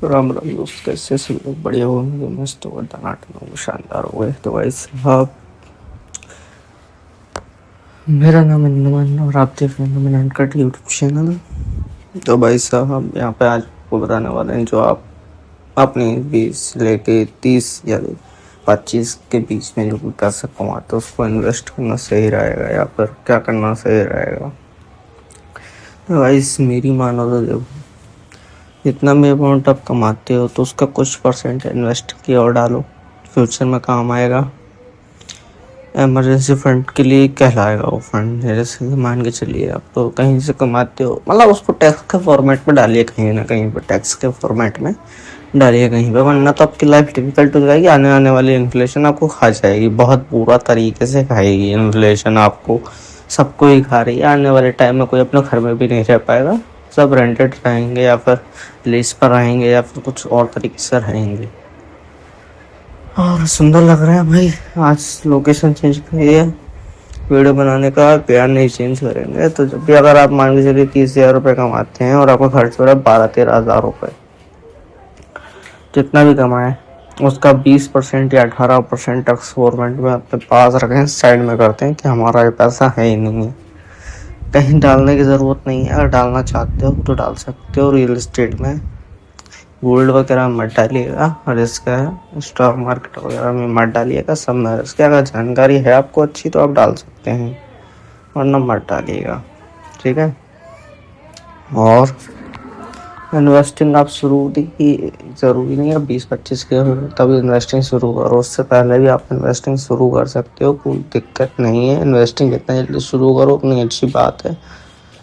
राम राम दोस्त, कैसे सब लोग? बढ़िया होंगे, मस्त हो, टनाटन हो, शानदार हो गए। तो भाई साहब, मेरा नाम है नमन और आप देख रहे हैं नमन अनकट यूट्यूब चैनल। तो भाई साहब, हम यहाँ पे आज आपको बताने वाले हैं जो आप अपने 20 लेके 30 या 25 के बीच में जो भी पैसा कमाते हो उसको इन्वेस्ट करना सही रहेगा या फिर क्या करना सही रहेगा। तो भाई मेरी मानो तो देखो, जितना भी अमाउंट आप कमाते हो तो उसका कुछ परसेंट इन्वेस्ट किया और डालो, फ्यूचर में काम आएगा। इमरजेंसी फंड के लिए कहलाएगा वो फंड। जैसे मान के चलिए आप तो कहीं से कमाते हो, मतलब उसको टैक्स के फॉर्मेट में डालिए, कहीं ना कहीं पर टैक्स के फॉर्मेट में डालिए कहीं पे, वरना तो आपकी लाइफ डिफिकल्ट हो जाएगी। आने वाली इन्फ्लेशन आपको खा जाएगी, बहुत बुरा तरीके से खाएगी इन्फ्लेशन आपको। सबको ही खा रही है। आने वाले टाइम में कोई अपने घर में भी नहीं रह पाएगा, सब रेंटेड रहेंगे या फिर लीज पर रहेंगे या फिर कुछ और तरीके से रहेंगे। और सुंदर लग रहा है भाई। आज लोकेशन चेंज करी है वीडियो बनाने का, प्यार नहीं चेंज करेंगे। तो जब भी अगर आप मान के चलिए 30,000 रुपये कमाते हैं और आपका खर्च हो रहा है 12-13 हज़ार रुपये, जितना भी कमाए उसका 20% या 18% टैक्स गवर्नमेंट में अपने पास रखें, साइड में करते हैं कि हमारा ये पैसा है ही नहीं है, कहीं डालने की ज़रूरत नहीं है। अगर डालना चाहते हो तो डाल सकते हो। रियल इस्टेट में, गोल्ड वगैरह मत डालिएगा, रिस्क है। स्टॉक मार्केट वगैरह में मत डालिएगा, सब में रिस्क है। अगर जानकारी है आपको अच्छी तो आप डाल सकते हैं, वरना मत डालिएगा, ठीक है। और इन्वेस्टिंग आप शुरू की ज़रूरी नहीं है 20-25 के हो तब इन्वेस्टिंग शुरू करो, उससे पहले भी आप इन्वेस्टिंग शुरू कर सकते हो, कोई दिक्कत नहीं है। इन्वेस्टिंग जितना जल्दी शुरू करो उतनी अच्छी बात है।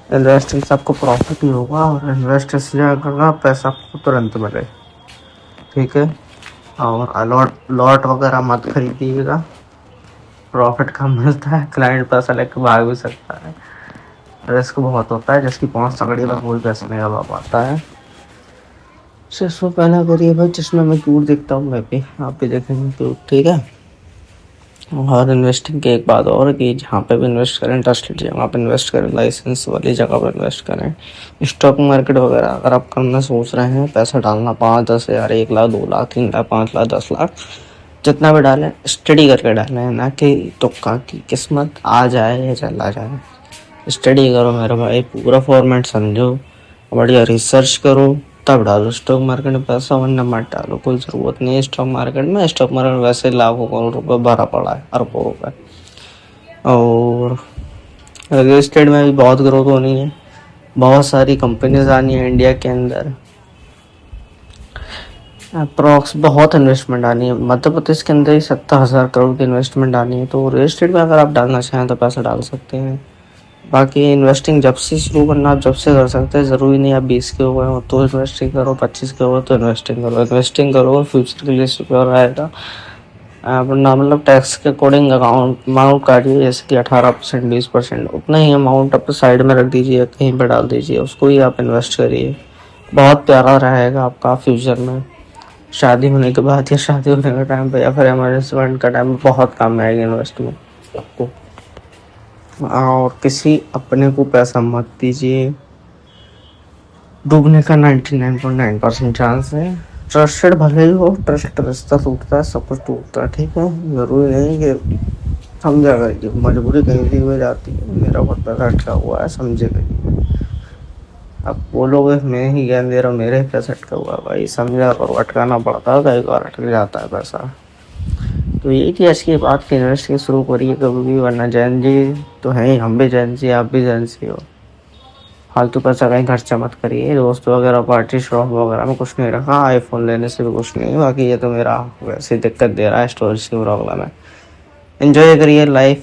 इन्वेस्टिंग से आपको प्रॉफिट ही होगा, और इन्वेस्ट इसलिए करना पैसा आपको तुरंत मिले, ठीक है। और लॉट वगैरह मत खरीदिएगा, प्रॉफिट कम मिलता है, क्लाइंट पैसा लेकर भाग भी सकता है, रिस्क बहुत होता है। जिसकी पहुंच तगड़ी है कोई पैसा नहीं लगा पाता है। सिर्फ पहला करिए भाई, जिसमें मैं दूर देखता हूँ मैं भी, आप भी देखेंगे तो ठीक है। और इन्वेस्टिंग की एक बात और कि जहाँ पे भी इन्वेस्ट करें ट्रस्टेड जगह आप इन्वेस्ट करें, लाइसेंस वाली जगह पर इन्वेस्ट करें। स्टॉक मार्केट वगैरह अगर आप करना सोच रहे हैं, पैसा डालना 5-10 हज़ार, 1 लाख, 2 लाख, 3 लाख, 5 लाख, 10 लाख, जितना भी डालें स्टडी करके डालें, ना कि तुक्का की किस्मत आ जाए या चला जाए। स्टडी करो मेरे भाई, पूरा फॉर्मेट समझो, बढ़िया रिसर्च करो, तब डालो स्टॉक मार्केट में पैसा, वरना मत डालो। कोई ज़रूरत नहीं है स्टॉक मार्केट में। स्टॉक मार्केट में वैसे लाखों करोड़ रुपए भरा पड़ा है, अरबों रुपए। और रियल एस्टेट में भी बहुत ग्रोथ होनी है, बहुत सारी कंपनीज आनी है इंडिया के अंदर, अप्रॉक्स बहुत इन्वेस्टमेंट आनी है। मध्य प्रदेश के अंदर ही 70,000 करोड़ की इन्वेस्टमेंट आनी है। तो रियल एस्टेट में अगर आप डालना चाहें तो पैसा डाल सकते हैं। बाकी इन्वेस्टिंग जब से शुरू करना आप जब से कर सकते हैं, ज़रूरी नहीं आप 20 के हो गए हो तो इन्वेस्टिंग करो, 25 के हो तो इन्वेस्टिंग करो। इन्वेस्टिंग करो फ्यूचर के लिए सिक्योर रहेगा। अपना मतलब टैक्स के अकॉर्डिंग अमाउंट काटिए, जैसे कि 18%, 20%, उतना ही अमाउंट अपने साइड में रख दीजिए, कहीं पर डाल दीजिए, उसको ही आप इन्वेस्ट करिए। बहुत प्यारा रहेगा आपका फ्यूचर में, शादी होने के बाद या शादी होने के टाइम पे या फिर इमरजेंसी फंड का टाइम पे बहुत काम आएगी इन्वेस्टमेंट आपको। और किसी अपने को पैसा मत दीजिए, डूबने का 99.9% चांस है। ट्रस्टेड भले ही हो, ट्रस्ट रिश्ता टूटता है, सब कुछ टूटता है, ठीक है। ज़रूरी नहीं कि समझा करिए, मजबूरी कहीं भी हो जाती है। मेरा बहुत पैसा अटका हुआ है, समझे करिए। अब बोलोगे मैं ही ज्ञान दे रहा हूँ, मेरे ही पैसा अटका हुआ है, भाई समझा करो, अटकाना पड़ता है, कई बार अटक जाता है पैसा। तो यही थी आज की बात की, इन्वेस्टिंग शुरू करिए कभी भी, वरना जैन जी तो हैं ही, हम भी जैन जी, आप भी जैन जी हो। फालतू पैसा कहीं खर्चा मत करिए। दोस्त वगैरह पार्टी शॉप वगैरह में कुछ नहीं रखा, आईफोन लेने से भी कुछ नहीं। बाकी ये तो मेरा वैसे दिक्कत दे रहा है, स्टोरेज की प्रॉब्लम है। एंजॉय करिए लाइफ।